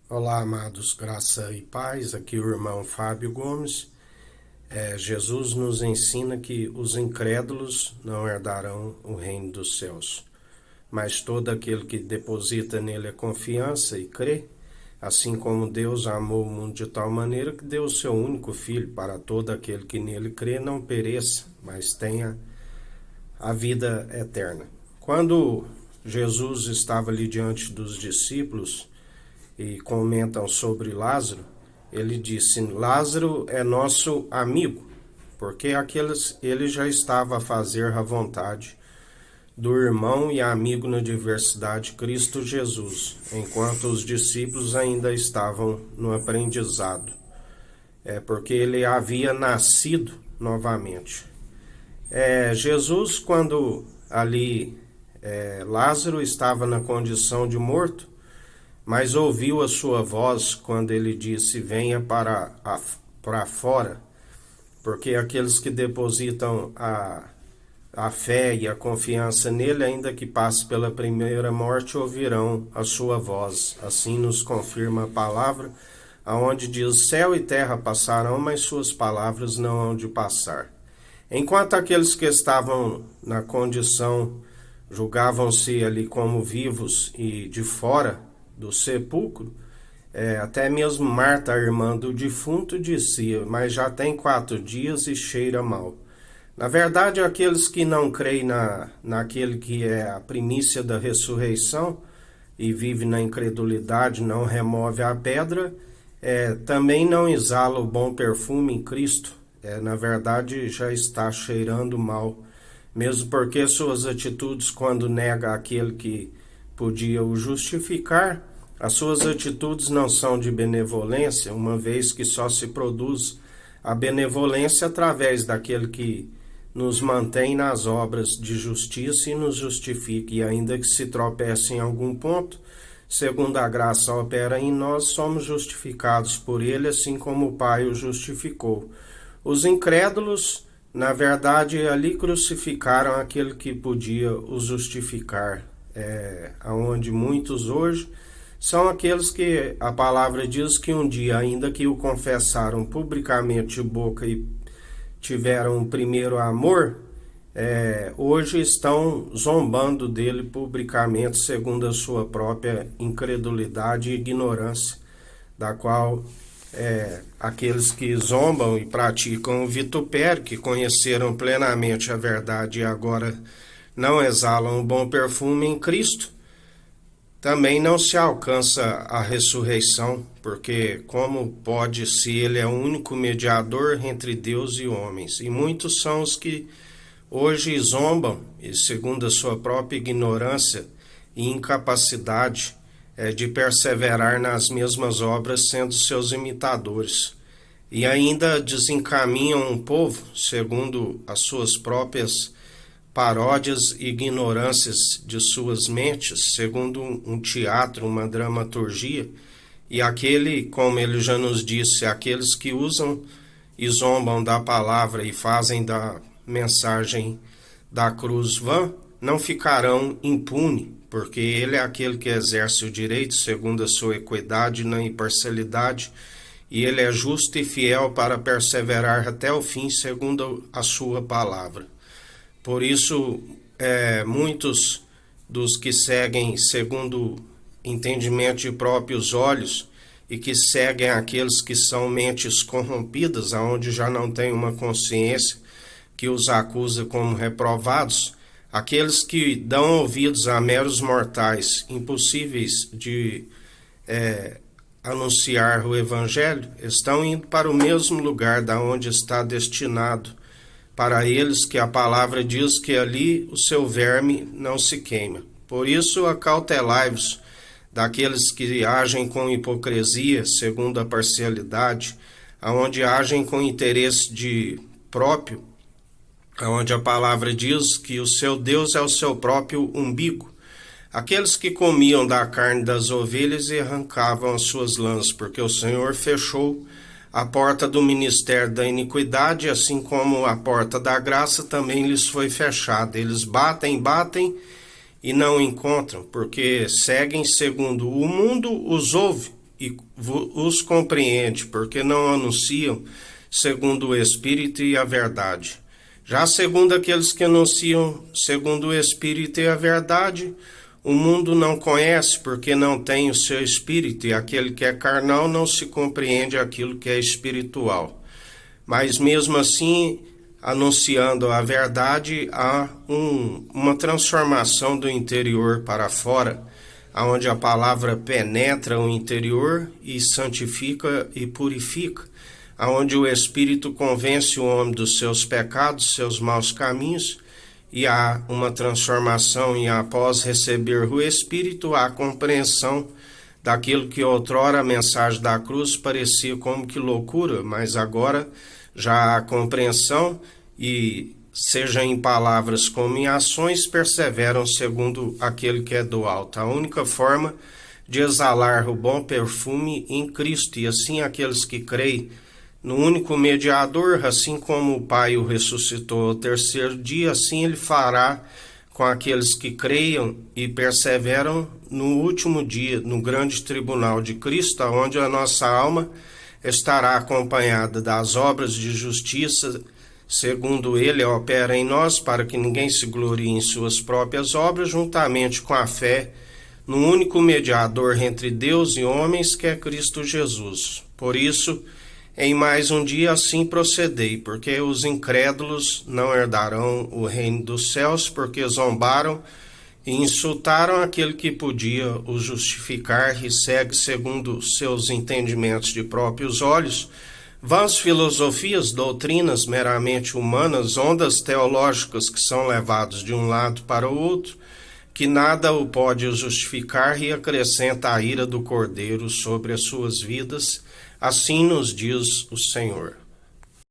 Olá, amados, graça e paz. Aqui o irmão Fábio Gomes. Jesus nos ensina que os incrédulos não herdarão o reino dos céus, mas todo aquele que deposita nele a confiança e crê, assim como Deus amou o mundo de tal maneira que deu o seu único filho para todo aquele que nele crê não pereça, mas tenha a vida eterna. Quando Jesus estava ali diante dos discípulos e comentam sobre Lázaro, ele disse: Lázaro é nosso amigo, porque ele já estava a fazer a vontade do irmão e amigo na diversidade Cristo Jesus, enquanto os discípulos ainda estavam no aprendizado. Porque ele havia nascido novamente. Jesus, quando ali Lázaro estava na condição de morto, mas ouviu a sua voz quando ele disse: venha para fora, porque aqueles que depositam a fé e a confiança nele, ainda que passe pela primeira morte, ouvirão a sua voz. Assim nos confirma a palavra, aonde diz: céu e terra passarão, mas suas palavras não hão de passar. Enquanto aqueles que estavam na condição, julgavam-se ali como vivos e de fora do sepulcro, até mesmo Marta, a irmã do defunto, dizia: mas já tem 4 dias e cheira mal. Na verdade, aqueles que não creem naquele que é a primícia da ressurreição e vive na incredulidade, não remove a pedra, também não exala o bom perfume em Cristo. Na verdade, já está cheirando mal, mesmo porque suas atitudes, quando nega aquele que podia o justificar, as suas atitudes não são de benevolência, uma vez que só se produz a benevolência através daquele que nos mantém nas obras de justiça e nos justifica. E ainda que se tropece em algum ponto, segundo a graça opera em nós, somos justificados por ele, assim como o Pai o justificou. Os incrédulos, na verdade, ali crucificaram aquele que podia os justificar. Onde muitos hoje são aqueles que a palavra diz que um dia, ainda que o confessaram publicamente de boca e tiveram o primeiro amor, hoje estão zombando dele publicamente, segundo a sua própria incredulidade e ignorância, da qual aqueles que zombam e praticam o vitupério, que conheceram plenamente a verdade e agora não exalam um bom perfume em Cristo, também não se alcança a ressurreição, porque como pode, se ele é o único mediador entre Deus e homens? E muitos são os que hoje zombam, e segundo a sua própria ignorância e incapacidade de perseverar nas mesmas obras, sendo seus imitadores. E ainda desencaminham um povo, segundo as suas próprias paródias e ignorâncias de suas mentes, segundo um teatro, uma dramaturgia, e como ele já nos disse, aqueles que usam e zombam da palavra e fazem da mensagem da cruz vã, não ficarão impunes, porque ele é aquele que exerce o direito segundo a sua equidade na imparcialidade, e ele é justo e fiel para perseverar até o fim segundo a sua palavra. Por isso, muitos dos que seguem segundo entendimento de próprios olhos e que seguem aqueles que são mentes corrompidas, aonde já não tem uma consciência que os acusa como reprovados, aqueles que dão ouvidos a meros mortais impossíveis de anunciar o evangelho, estão indo para o mesmo lugar da onde está destinado para eles, que a palavra diz que ali o seu verme não se queima. Por isso, acautelai-vos daqueles que agem com hipocrisia, segundo a parcialidade, aonde agem com interesse próprio, aonde a palavra diz que o seu Deus é o seu próprio umbigo. Aqueles que comiam da carne das ovelhas e arrancavam as suas lãs, porque o Senhor fechou a porta do ministério da iniquidade, assim como a porta da graça também lhes foi fechada. Eles batem e não encontram, porque seguem segundo o mundo os ouve, e os compreende, porque não anunciam segundo o Espírito e a verdade. Já segundo aqueles que anunciam segundo o Espírito e a verdade, o mundo não conhece, porque não tem o seu espírito, e aquele que é carnal não se compreende aquilo que é espiritual. Mas mesmo assim, anunciando a verdade, há uma transformação do interior para fora, onde a palavra penetra o interior e santifica e purifica, onde o Espírito convence o homem dos seus pecados, seus maus caminhos, e há uma transformação, e após receber o Espírito, há compreensão daquilo que outrora a mensagem da cruz parecia como que loucura, mas agora já há compreensão e, seja em palavras como em ações, perseveram segundo aquele que é do alto. A única forma de exalar o bom perfume em Cristo, e assim aqueles que creem no único mediador, assim como o Pai o ressuscitou ao terceiro dia, assim ele fará com aqueles que creiam e perseveram no último dia, no grande tribunal de Cristo, onde a nossa alma estará acompanhada das obras de justiça, segundo ele opera em nós, para que ninguém se glorie em suas próprias obras, juntamente com a fé no único mediador entre Deus e homens, que é Cristo Jesus. Por isso, em mais um dia assim procedei, porque os incrédulos não herdarão o reino dos céus, porque zombaram e insultaram aquele que podia os justificar e segue segundo seus entendimentos de próprios olhos, vãs filosofias, doutrinas meramente humanas, ondas teológicas que são levados de um lado para o outro, que nada o pode justificar, e acrescenta a ira do Cordeiro sobre as suas vidas. Assim nos diz o Senhor.